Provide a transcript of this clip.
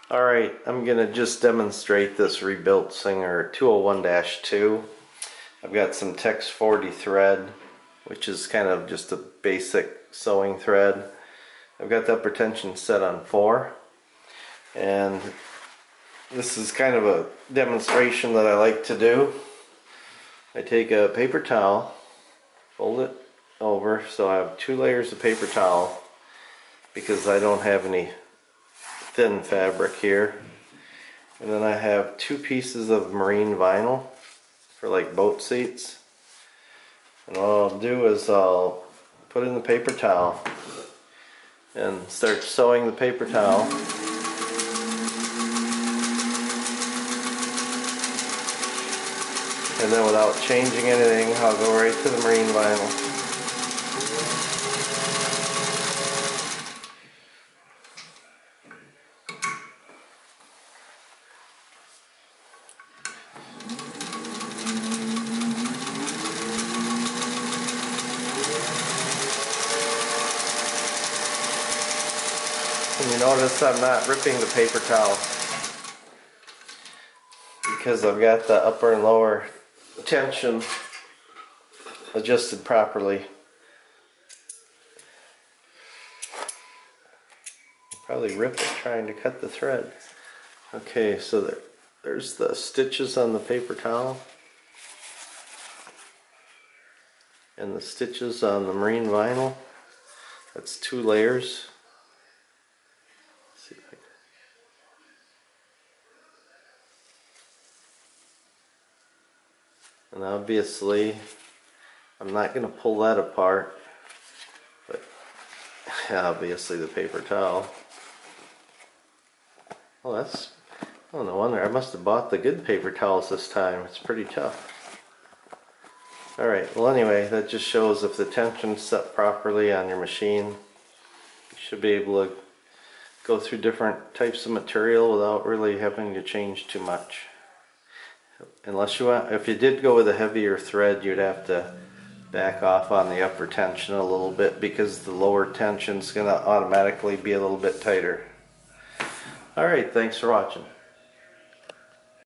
Alright, I'm going to just demonstrate this rebuilt Singer 201-2. I've got some Tex 40 thread, which is kind of just a basic sewing thread. I've got the upper tension set on 4, and this is kind of a demonstration that I like to do. I take a paper towel, fold it over so I have 2 layers of paper towel because I don't have any thin fabric here, and then I have 2 pieces of marine vinyl for like boat seats, and what I'll do is I'll put in the paper towel and start sewing the paper towel, and then without changing anything I'll go right to the marine vinyl. And you notice I'm not ripping the paper towel because I've got the upper and lower tension adjusted properly. Probably rip it trying to cut the thread. Okay, so there's the stitches on the paper towel and the stitches on the marine vinyl. That's 2 layers. And obviously I'm not going to pull that apart, but obviously the paper towel. Oh, no wonder I must have bought the good paper towels this time. It's pretty tough. Alright, well anyway, that just shows if the tension's set properly on your machine, you should be able to go through different types of material without really having to change too much. Unless if you did go with a heavier thread, you'd have to back off on the upper tension a little bit because the lower tension is going to automatically be a little bit tighter. Alright, thanks for watching.